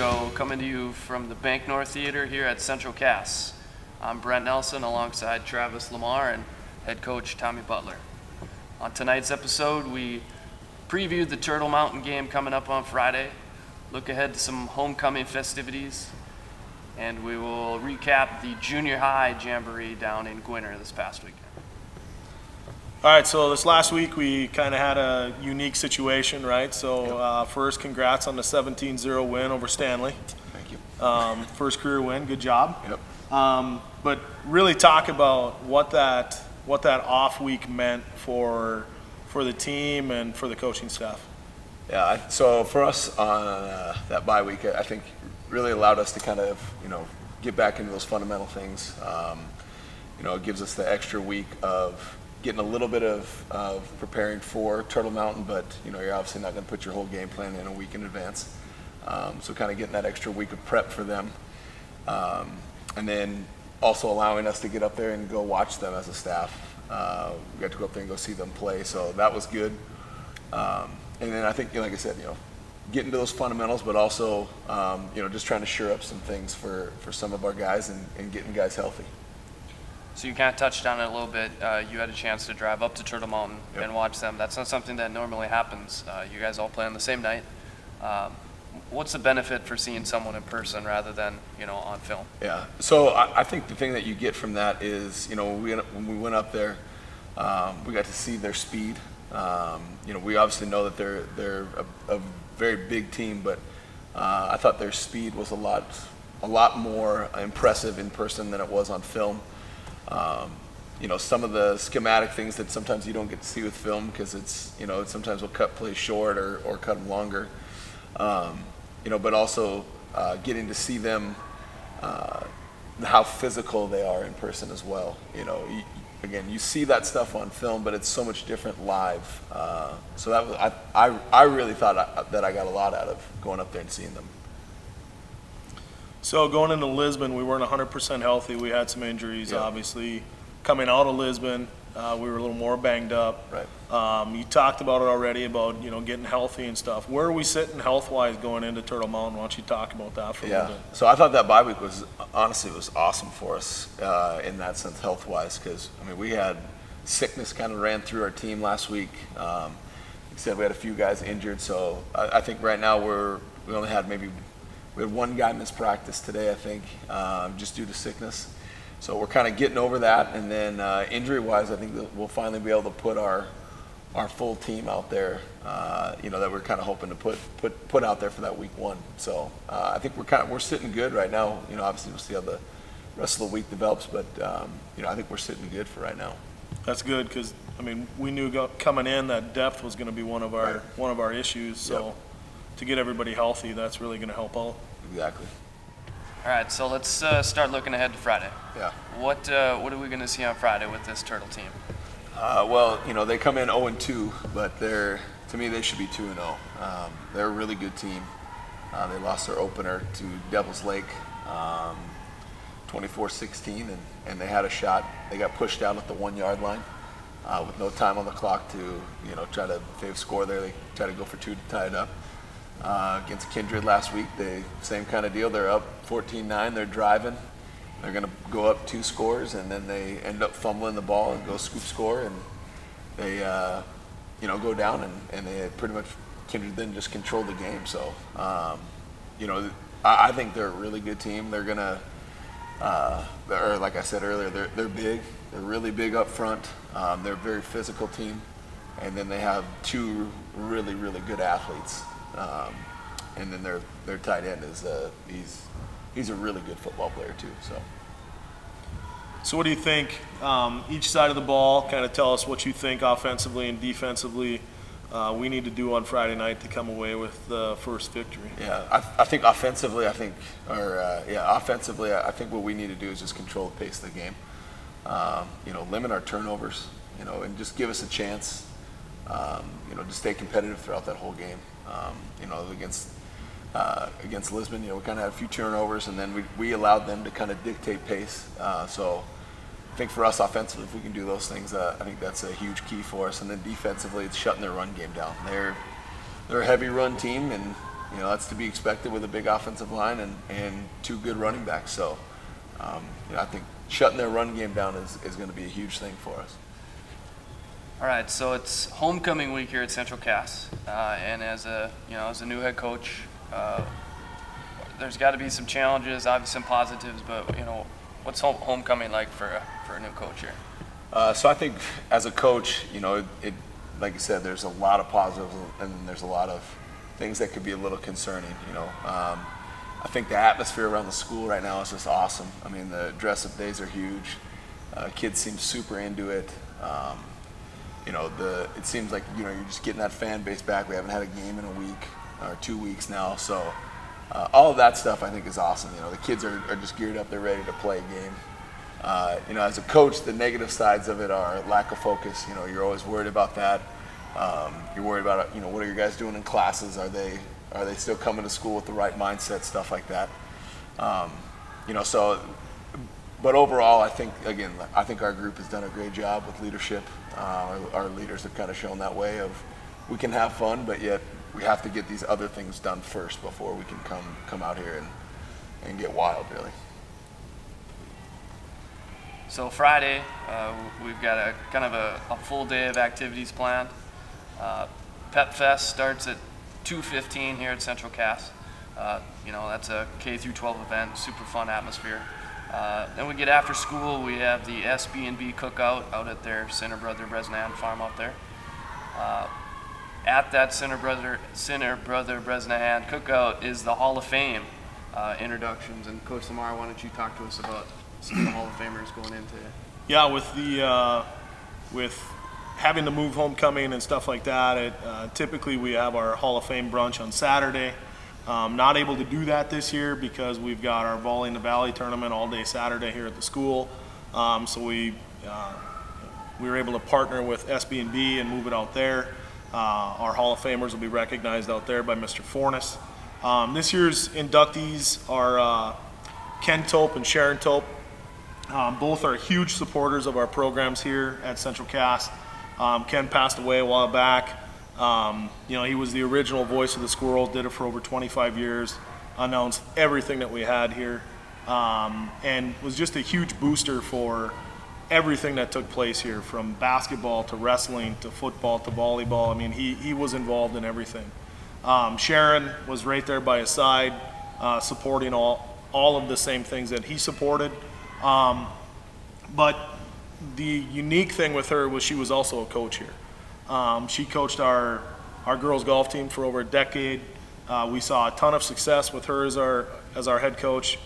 Show, coming to you from the Bank North Theater here at Central Cass. I'm Brent Nelson alongside Travis Lamar and head coach Tommy Butler. On tonight's episode, we previewed the Turtle Mountain game coming up on Friday, look ahead to some homecoming festivities, and we will recap the Junior High Jamboree down in Gwinner this past weekend. All right, so this last week we kind of had a unique situation, right? So first, congrats on the 17-0 win over Stanley. Thank you. First career win, good job. Yep. But really talk about what that off week meant for the team and for the coaching staff. Yeah, so for us on that bye week, I think really allowed us to kind of, get back into those fundamental things. It gives us the extra week of getting a little bit of preparing for Turtle Mountain, but you're obviously not going to put your whole game plan in a week in advance. So kind of getting that extra week of prep for them, and then also allowing us to get up there and go watch them as a staff. We got to go up there and go see them play, so that was good. And then I think, like I said, getting to those fundamentals, but also just trying to shore up some things for some of our guys and getting guys healthy. So you kind of touched on it a little bit. You had a chance to drive up to Turtle Mountain and watch them. That's not something that normally happens. You guys all play on the same night. What's the benefit for seeing someone in person rather than on film? Yeah. So I think the thing that you get from that is when we went up there, we got to see their speed. We obviously know that they're a very big team, but I thought their speed was a lot more impressive in person than it was on film. Some of the schematic things that sometimes you don't get to see with film because sometimes we'll cut plays short or cut them longer. But also getting to see them, how physical they are in person as well. Again, you see that stuff on film, but it's so much different live. So that was, I really thought that I got a lot out of going up there and seeing them. So going into Lisbon, we weren't 100% healthy. We had some injuries, obviously. Coming out of Lisbon, we were a little more banged up. Right. You talked about it already, about getting healthy and stuff. Where are we sitting health-wise going into Turtle Mountain? Why don't you talk about that for a little bit? So I thought that bye week was awesome for us in that sense, health-wise, because we had sickness kind of ran through our team last week. Like I said, we had a few guys injured, so I think right now we only had we had one guy miss practice today, I think, just due to sickness. So we're kind of getting over that, and then injury-wise, I think that we'll finally be able to put our full team out there. That we're kind of hoping to put out there for that week one. So I think we're sitting good right now. Obviously we'll see how the rest of the week develops, but I think we're sitting good for right now. That's good because we knew coming in that depth was going to be one of our issues. So to get everybody healthy, that's really going to help out. Exactly. All right, so let's start looking ahead to Friday. Yeah. What are we going to see on Friday with this Turtle team? They come in 0-2, but to me they should be 2-0. They're a really good team. They lost their opener to Devil's Lake 24-16, and they had a shot. They got pushed out at the 1-yard line with no time on the clock to try to, if they score there, they try to go for 2 to tie it up. Against Kindred last week, same kind of deal. They're up 14-9. They're driving. They're going to go up 2 scores, and then they end up fumbling the ball and go scoop score, and they go down, and they pretty much Kindred then just controlled the game. So I think they're a really good team. They're going to, like I said earlier, they're big. They're really big up front. They're a very physical team, and then they have 2 really, really good athletes. And then their tight end is he's a really good football player too. So what do you think? Each side of the ball, kind of tell us what you think offensively and defensively we need to do on Friday night to come away with the first victory. Yeah, I think offensively, I think what we need to do is just control the pace of the game. Limit our turnovers, and just give us a chance, to stay competitive throughout that whole game. Against Lisbon, we kind of had a few turnovers, and then we allowed them to kind of dictate pace. So I think for us offensively, if we can do those things, I think that's a huge key for us. And then defensively, it's shutting their run game down. They're a heavy run team, and that's to be expected with a big offensive line and 2 good running backs. So, I think shutting their run game down is going to be a huge thing for us. All right, so it's homecoming week here at Central Cass, and as a new head coach, there's got to be some challenges, obviously some positives, but what's homecoming like for a new coach here? So I think as a coach, like you said, there's a lot of positives and there's a lot of things that could be a little concerning. I think the atmosphere around the school right now is just awesome. I mean, the dress-up days are huge. Kids seem super into it. It seems like you're just getting that fan base back. We haven't had a game in a week or 2 weeks now, so all of that stuff I think is awesome. The kids are just geared up. They're ready to play a game. As a coach, the negative sides of it are lack of focus. You're always worried about that. You're worried about what are your guys doing in classes? Are they still coming to school with the right mindset? Stuff like that. But overall, I think our group has done a great job with leadership. Our leaders have kind of shown that way of we can have fun, but yet we have to get these other things done first before we can come out here and get wild, really. So Friday, we've got a kind of a full day of activities planned. Pep Fest starts at 2:15 here at Central Cass. That's a K through 12 event, super fun atmosphere. Then we get after school, we have the SB&B cookout out at their Center Brother Bresnahan farm out there. At that Center Brother Bresnahan cookout is the Hall of Fame introductions. And Coach Lamar, why don't you talk to us about some of the Hall of Famers going into it? Yeah, with having to move homecoming and stuff like that, typically we have our Hall of Fame brunch on Saturday. Not able to do that this year because we've got our Volley in the Valley tournament all day Saturday here at the school. So we were able to partner with SB&B and move it out there. Our Hall of Famers will be recognized out there by Mr. Fornes. This year's inductees are Ken Tope and Sharon Tope. Both are huge supporters of our programs here at Central Cass. Ken passed away a while back. He was the original voice of the Squirrel, did it for over 25 years, announced everything that we had here, and was just a huge booster for everything that took place here, from basketball to wrestling to football to volleyball. I mean, he was involved in everything. Sharon was right there by his side, supporting all of the same things that he supported. But the unique thing with her was she was also a coach here. She coached our girls golf team for over a decade. We saw a ton of success with her as our head coach,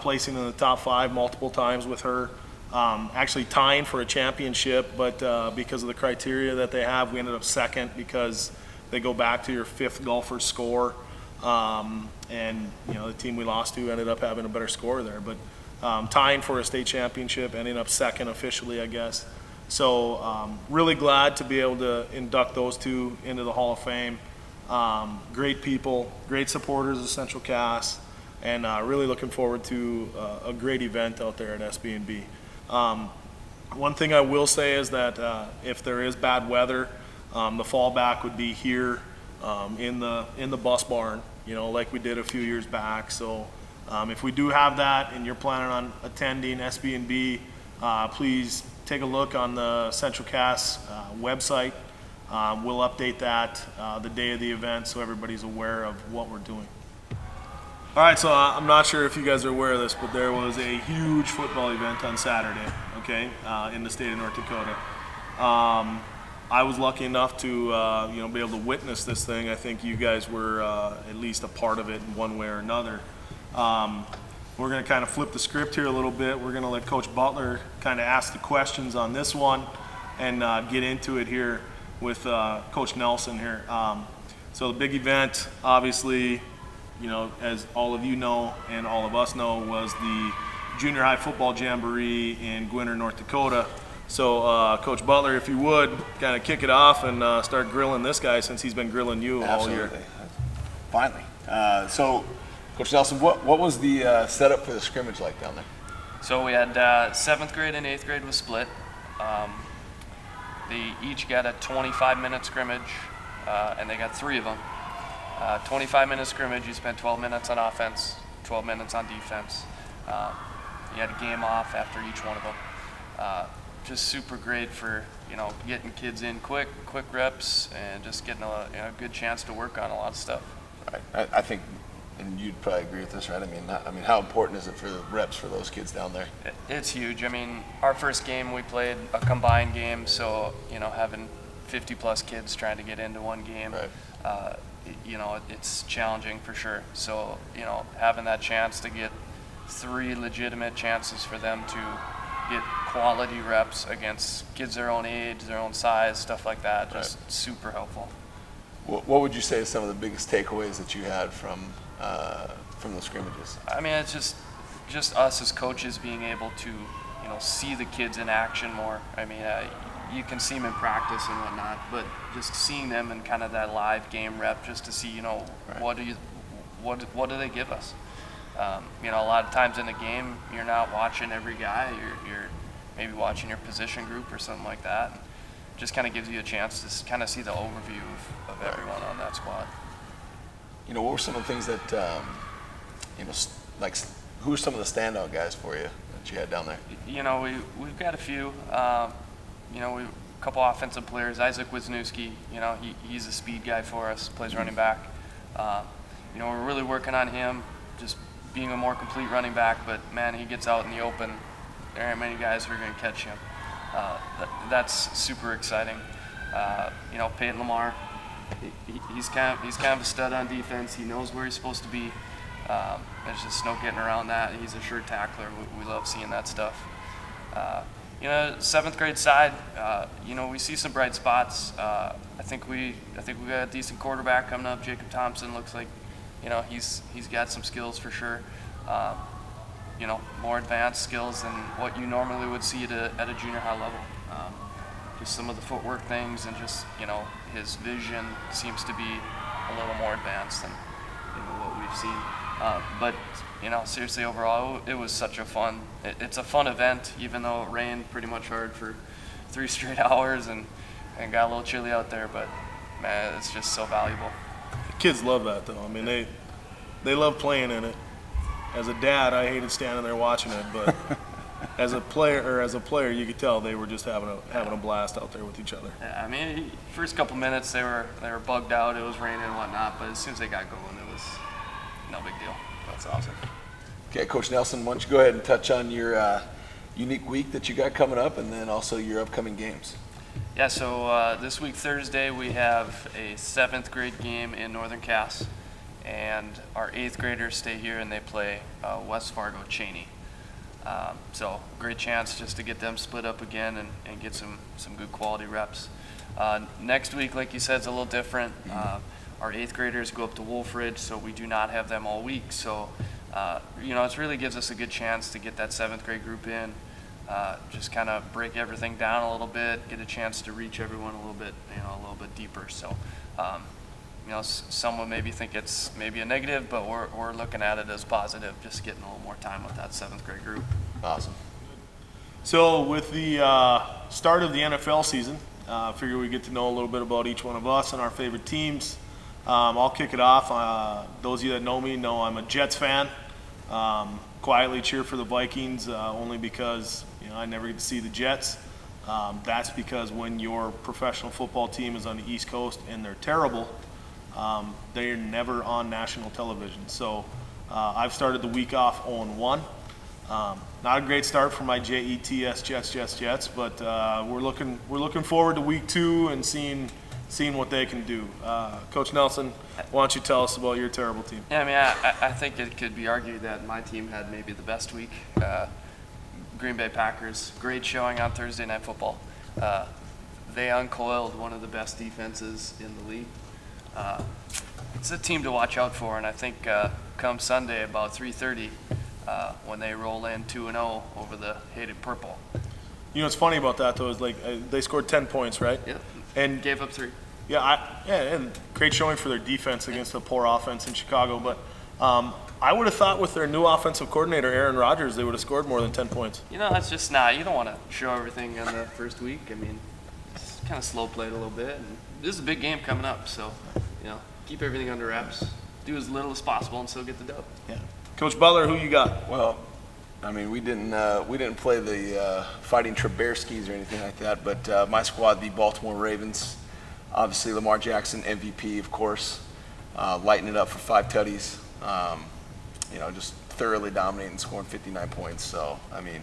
placing in the top 5 multiple times with her. Actually tying for a championship, but because of the criteria that they have, we ended up second because they go back to your 5th golfer score. And the team we lost to ended up having a better score there. But tying for a state championship, ending up second officially, I guess. So really glad to be able to induct those two into the Hall of Fame. Great people, great supporters of Central Cass, and really looking forward to a great event out there at SB&B. One thing I will say is that if there is bad weather, the fallback would be here in the bus barn, like we did a few years back. So if we do have that and you're planning on attending SB&B, please take a look on the Central Cass website. We'll update that the day of the event so everybody's aware of what we're doing. All right, so I'm not sure if you guys are aware of this, but there was a huge football event on Saturday, in the state of North Dakota. I was lucky enough to be able to witness this thing. I think you guys were at least a part of it in one way or another. We're going to kind of flip the script here a little bit. We're going to let Coach Butler kind of ask the questions on this one and get into it here with Coach Nelson here. So the big event, obviously, as all of you know and all of us know, was the Junior High Football Jamboree in Gwinner, North Dakota. So Coach Butler, if you would, kind of kick it off and start grilling this guy since he's been grilling you all year. Finally. So, Coach Nelson, what was the setup for the scrimmage like down there? So we had 7th grade and 8th grade was split. They each got a 25-minute scrimmage, and they got 3 of them. 25-minute scrimmage, you spent 12 minutes on offense, 12 minutes on defense. You had a game off after each one of them. Just super great for, getting kids in quick reps and just getting a good chance to work on a lot of stuff. Right. I think, and you'd probably agree with this, right? I mean, how important is it for the reps for those kids down there? It's huge. I mean, our first game we played a combined game, so having 50+ kids trying to get into one game, right. It's challenging for sure. So having that chance to get 3 legitimate chances for them to get quality reps against kids their own age, their own size, stuff like that, just right. super helpful. What would you say is some of the biggest takeaways that you had from the scrimmages? I mean, it's just us as coaches being able to, see the kids in action more. I mean, you can see them in practice and whatnot, but just seeing them in kind of that live game rep, just to see, right. what do they give us? A lot of times in a game, you're not watching every guy. You're maybe watching your position group or something like that. Just kind of gives you a chance to kind of see the overview of everyone on that squad. What were some of the things that, like, who are some of the standout guys for you that you had down there? We've got a few. We a couple offensive players. Isaac Wisniewski, he's a speed guy for us, plays running back. We're really working on him, just being a more complete running back, but man, he gets out in the open. There aren't many guys who are going to catch him. That's super exciting. Peyton Lamar, he's kind of a stud on defense. He knows where he's supposed to be. There's just no getting around that. He's a sure tackler. We love seeing that stuff. 7th grade side, we see some bright spots. I think we got a decent quarterback coming up. Jacob Thompson looks like, he's got some skills for sure. More advanced skills than what you normally would see at a junior high level. Just some of the footwork things and just, his vision seems to be a little more advanced than what we've seen. But seriously, overall, it was such a fun. It's a fun event, even though it rained pretty much hard for 3 straight hours and got a little chilly out there. But man, it's just so valuable. The kids love that, though. I mean, they love playing in it. As a dad, I hated standing there watching it, but as a player, you could tell they were just having a blast out there with each other. Yeah, I mean, first couple minutes they were bugged out. It was raining and whatnot, but as soon as they got going, it was no big deal. That's awesome. Okay, Coach Nelson, why don't you go ahead and touch on your unique week that you got coming up, and then also your upcoming games. Yeah, so this week, Thursday, we have a 7th grade game in Northern Cass, and our 8th graders stay here and they play West Fargo Cheney. So great chance just to get them split up again and get some good quality reps. Next week, like you said, is a little different. Our 8th graders go up to Wolfridge, so we do not have them all week. So, it really gives us a good chance to get that 7th grade group in, just kind of break everything down a little bit, get a chance to reach everyone a little bit deeper. So, someone maybe think it's maybe a negative, but we're looking at it as positive, just getting a little more time with that 7th grade group. Awesome. So with the start of the NFL season, I figure we get to know a little bit about each one of us and our favorite teams. I'll kick it off. Those of you that know me know I'm a Jets fan. Quietly cheer for the Vikings only because I never get to see the Jets. That's because when your professional football team is on the East Coast and they're terrible, they're never on national television. So I've started the week off 0-1. Not a great start for my Jets, but we're looking forward to week 2 and seeing what they can do. Coach Nelson, why don't you tell us about your terrible team? Yeah, I mean, I think it could be argued that my team had maybe the best week. Green Bay Packers, great showing on Thursday Night Football. They uncoiled one of the best defenses in the league. It's a team to watch out for, and I think come Sunday about 3:30, when they roll in 2-0 over the hated purple. What's funny about that though is they scored 10 points, right? Yep. And gave up 3. Yeah, and great showing for their defense against the poor offense in Chicago. But I would have thought with their new offensive coordinator, Aaron Rodgers, they would have scored more than 10 points. That's just not. You don't want to show everything on the first week. I mean, it's kind of slow played a little bit. And this is a big game coming up, so keep everything under wraps, do as little as possible, and still get the dub. Yeah. Coach Butler, who you got? Well, I mean, we didn't play the Fighting Treberskis or anything like that, but my squad, the Baltimore Ravens, obviously Lamar Jackson, MVP, of course, lighting it up for 5 tutties, just thoroughly dominating, scoring 59 points. So, I mean,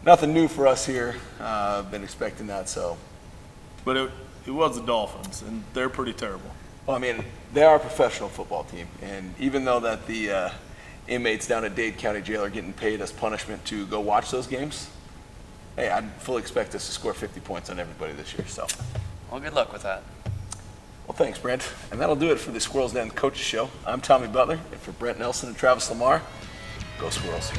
nothing new for us here. Been expecting that, so. But it was the Dolphins, and they're pretty terrible. Well, I mean, they are a professional football team, and even though that the inmates down at Dade County Jail are getting paid as punishment to go watch those games, hey, I'd fully expect us to score 50 points on everybody this year. So, Well, good luck with that. well, thanks, Brent. And that'll do it for the Squirrels Den Coaches Show. I'm Tommy Butler, and for Brent Nelson and Travis Lamar, go Squirrels.